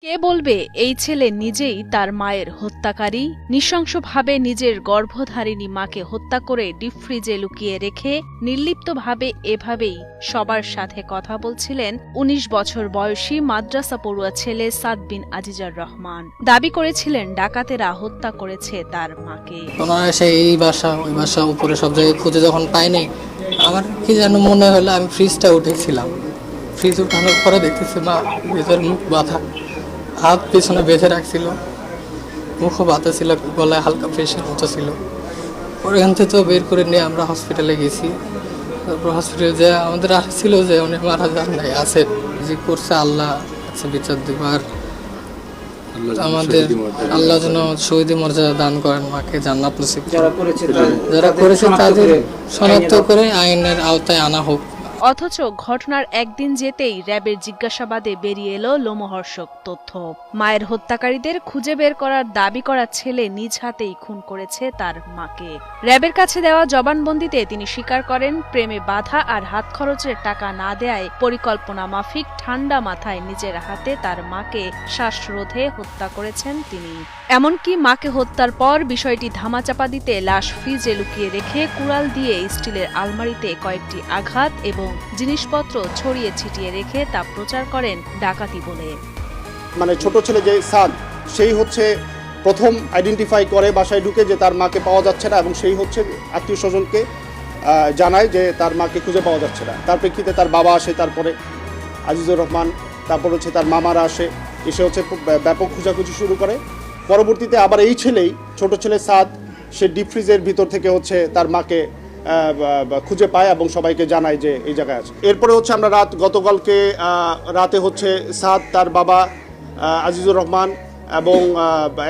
কে বলবে এই ছেলে নিজেই তার মায়ের হত্যাকারী? নৃশংসভাবে নিজের গর্ভধারিণী মাকে হত্যা করে ডিপ ফ্রিজে লুকিয়ে রেখে নির্লিপ্তভাবে এভাবেই সবার সাথে কথা বলছিলেন ১৯ বছর বয়সী মাদ্রাসা পড়ুয়া ছেলে সাদ বিন আজিজার রহমান। দাবি করেছিলেন ডাকাতেরা হত্যা করেছে তার মাকে। এই বাসা ওই বাসা উপরে সব জায়গায় খুঁজে যখন পাইনি, আমার কি যেন মনে হলো আমি ফ্রিজটা উঠেছিলাম। ফ্রিজ উঠানোর পরে দেখতেছি মা ভেতর মুখ বাঁধা, হাত পেছনে বেঁধে রাখছিল, মুখও বাঁধা ছিল, গলায় হালকা প্রেশার মতো ছিল। ওখান থেকে তো বের করে নিয়ে আমরা হসপিটালে গেছি। তারপর হসপিটালে যে আমাদের আসছিল যে উনি মারা যান নাই, আছে যে করছে আল্লাহ আছে বিচার দেব। আর আমাদের আল্লাহ যেন শহীদ মর্যাদা দান করেন, মাকে জান্নাত নসিব। যারা করেছে তাদের শনাক্ত করে আইনের আওতায় আনা হোক। অথচ ঘটনার একদিন যেতেই র্যাবের জিজ্ঞাসাবাদে বেরিয়ে এলো লোমহর্ষক তথ্য। মায়ের হত্যাকারীদের খুঁজে বের করার দাবি করা ছেলে নিজ হাতেই খুন করেছে তার মাকে। র্যাবের কাছে দেওয়া জবানবন্দিতে তিনি স্বীকার করেন, প্রেমে বাধা আর হাত খরচের টাকা না দেয়ায় পরিকল্পনা মাফিক ঠান্ডা মাথায় নিজের হাতে তার মাকে শ্বাসরোধে হত্যা করেছেন তিনি। এমনকি মাকে হত্যার পর বিষয়টি ধামাচাপা দিতে লাশ ফ্রিজে লুকিয়ে রেখে কুড়াল দিয়ে স্টিলের আলমারিতে কয়েকটি আঘাত এবং জিনিসপত্র ছড়িয়ে ছিটিয়ে রেখে তা প্রচার করেন ডাকাতি বলে। মানে ছোট ছেলে যে সাদ, সেই হচ্ছে প্রথম আইডেন্টিফাই করে বাসায় ঢুকে যে তার মাকে পাওয়া যাচ্ছে না, এবং সেই হচ্ছে আত্মীয় স্বজনকে জানায় যে তার মাকে খুঁজে পাওয়া যাচ্ছে না। তার প্রেক্ষিতে তার বাবা আসে, তারপরে আজিজুর রহমান, তারপর হচ্ছে তার মামারা আসে, এসে হচ্ছে ব্যাপক খোঁজাখুঁজি শুরু করে। পরবর্তীতে আবার এই ছেলেই, ছোট ছেলে সাদ, সে ডিপ ফ্রিজের ভিতর থেকে হচ্ছে তার মাকে খুঁজে পায় এবং সবাইকে জানায় যে এই জায়গায় আছে। এরপরে হচ্ছে আমরা গতকালকে রাতে হচ্ছে সাদ, তার বাবা আজিজুর রহমান এবং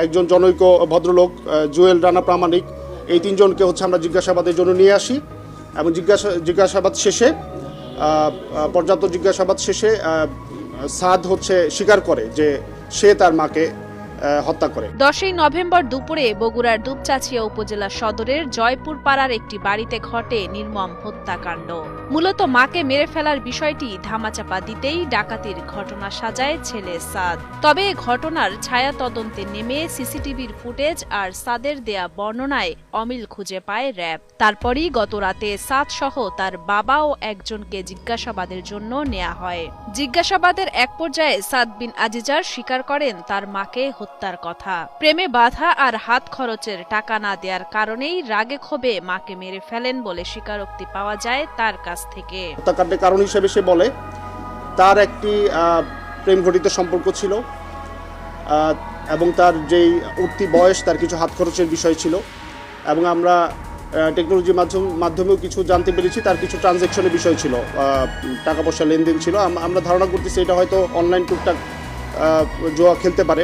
একজন জনৈক ভদ্রলোক জুয়েল রানা প্রামাণিক, এই তিনজনকে হচ্ছে আমরা জিজ্ঞাসাবাদের জন্য নিয়ে আসি। এবং জিজ্ঞাসাবাদ শেষে, পর্যাপ্ত জিজ্ঞাসাবাদ শেষে সাদ হচ্ছে স্বীকার করে যে সে তার মাকে হত্যা করে। 10ই নভেম্বর দুপুরে বগুড়ার দুপচাঁচিয়া উপজেলা সদরের জয়পুর পাড়ার একটি বাড়িতে ঘটে নির্মম হত্যাকাণ্ড। মূলত মাকে মেরে ফেলার বিষয়টি ধামাচাপা দিতেই ডাকাতির ঘটনা সাজায় ছেলে সাদ। তবে ঘটনার ছায়া তদন্তে নেমে সিসিটিভির ফুটেজ আর সাদের দেয়া বর্ণনায় অমিল খুঁজে পায় র্যাব। তারপরই গত রাতে সাদ সহ তার বাবা ও একজনকে জিজ্ঞাসাবাদের জন্য নেওয়া হয়। জিজ্ঞাসাবাদের এক পর্যায়ে সাদ বিন আজিজার স্বীকার করেন তার মাকে হত্যার কথা। প্রেমে বাধা আর হাত খরচের টাকা না দেওয়ার কারণেই রাগে ক্ষোভে মাকে মেরে ফেলেন বলে স্বীকারোক্তি পাওয়া যায় তার কাছ থেকে। হত্যাকাণ্ডের কারণ হিসেবে সে বলে তার একটি প্রেম ঘটিত সম্পর্ক ছিল, এবং তার যেই উঠতি বয়স, তার কিছু হাত খরচের বিষয় ছিল, এবং আমরা টেকনোলজির মাধ্যমেও কিছু জানতে পেরেছি তার কিছু ট্রানজ্যাকশনের বিষয় ছিল, টাকা পয়সা লেনদেন ছিল। আমরা ধারণা করতেছি এটা হয়তো অনলাইন টুকটাক জুয়া খেলতে পারে।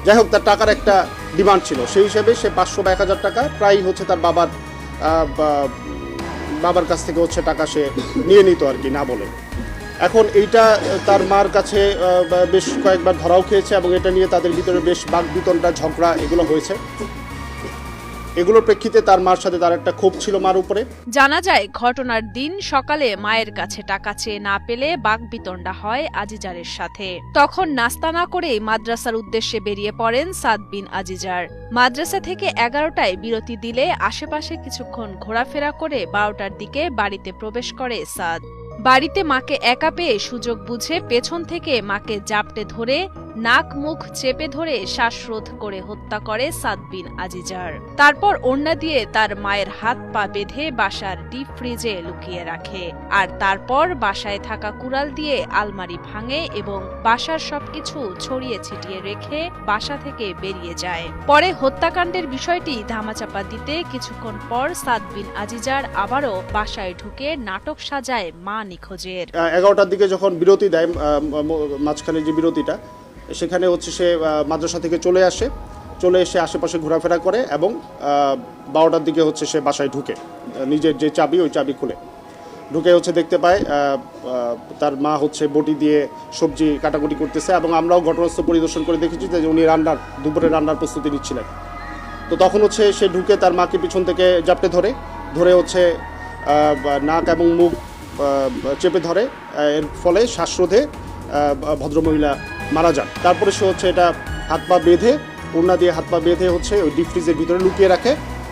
যাই হোক, তার টাকার একটা ডিমান্ড ছিল, সেই হিসেবে সে 500 বা 1000 টাকা প্রায় হচ্ছে তার বাবার কাছ থেকে হচ্ছে টাকা সে নিয়ে নিত আর কি, না বলে। এখন এইটা তার মার কাছে বেশ কয়েকবার ধরাও খেয়েছে, এবং এটা নিয়ে তাদের ভিতরে বেশ বাকবিতণ্ডা, ঝগড়া এগুলো হয়েছে। এগুলোর প্রেক্ষিতে তার মার সাথে তার একটা ক্ষোভ ছিল মার উপরে। জানা যায় ঘটনার দিন সকালে মায়ের কাছে টাকা চেয়ে না পেলে বাকবিতণ্ডা হয় আজিজারের সাথে। তখন নাস্তা না করেই মাদ্রাসার উদ্দেশ্যে বেরিয়ে পড়েন সাদ বিন আজিজার। মাদ্রাসা থেকে 11টায় বিরতি দিলে আশেপাশে কিছুক্ষণ ঘোরাফেরা করে 12টার দিকে বাড়িতে প্রবেশ করে সাদ। বাড়িতে মাকে একা পেয়ে সুযোগ বুঝে পেছন থেকে মাকে জাপটে ধরে নাক মুখ চেপে ধরে শ্বাসরোধ করে হত্যা করে সাদ বিন আজিজার। তারপর ওড়না দিয়ে তার মায়ের হাত পা বেঁধে বাসার ডিপ ফ্রিজে লুকিয়ে রাখে। আর তারপর বাসায় থাকা কুড়াল দিয়ে আলমারি ভাঙে এবং বাসার সবকিছু ছড়িয়ে ছিটিয়ে রেখে বাসা থেকে বেরিয়ে যায়। পরে হত্যাকাণ্ডের বিষয়টি ধামাচাপা দিতে কিছুক্ষণ পর সাদ বিন আজিজার আবারও বাসায় ঢুকে নাটক সাজায় মা নিখোঁজের। 11টার দিকে যখন বিরতি দেয়, মাঝখানে যে বিরতিটা, সেখানে হচ্ছে সে মাদ্রাসা থেকে চলে এসে আশেপাশে ঘোরাফেরা করে, এবং 12টার দিকে হচ্ছে সে বাসায় ঢুকে নিজের যে চাবি, ওই চাবি খুলে ঢুকে হচ্ছে দেখতে পায় তার মা হচ্ছে বটি দিয়ে সবজি কাটাকুটি করতেছে, এবং আমরাও ঘটনাস্থল পরিদর্শন করে দেখেছি যে উনি দুপুরে রান্নার প্রস্তুতি নিচ্ছিলেন। তো তখন হচ্ছে সে ঢুকে তার মাকে পিছন থেকে জাপটে ধরে হচ্ছে নাক এবং মুখ চেপে ধরে, এর ফলে শ্বাসরোধে ভদ্রমহিলা মারা যান। তারপরে সে হচ্ছে এটা হাত পা বেঁধে, ওড়না দিয়ে হাত পা বেঁধে হচ্ছে ওই ডিপ ফ্রিজের ভিতরে লুকিয়ে রাখে।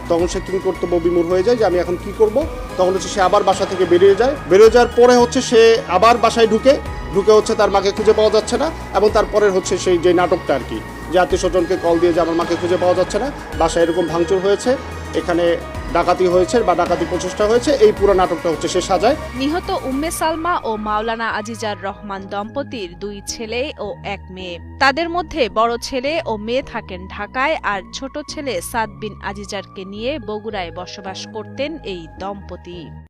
তখন সে কি কর্তব্য বিমূঢ় হয়ে যায় যে আমি এখন কি করব। তখন হচ্ছে সে আবার বাসা থেকে বেরিয়ে যায়। বেরিয়ে যাওয়ার পরে হচ্ছে সে আবার বাসায় ঢুকে হচ্ছে তার মাকে খুঁজে পাওয়া যাচ্ছে না, এবং তারপরে হচ্ছে সেই যে নাটকটা আর কি, যে আত্মীয় স্বজনকে কল দিয়ে যে আমার মাকে খুঁজে পাওয়া যাচ্ছে না, বাসায় এরকম ভাঙচুর হয়েছে, এখানে ডাকাতি হয়েছে বা ডাকাতি প্রচেষ্টা হয়েছে, এই পুরো নাটকটা হচ্ছে সে সাজায়। নিহত উম্মে সালমা ও মাওলানা আজিজার রহমান দম্পতির 2 ছেলে ও 1 মেয়ে। তাদের মধ্যে বড় ছেলে ও মেয়ে থাকেন ঢাকায়, আর ছোট ছেলে সাদ বিন আজিজারকে নিয়ে বগুড়ায় বসবাস করতেন এই দম্পতি।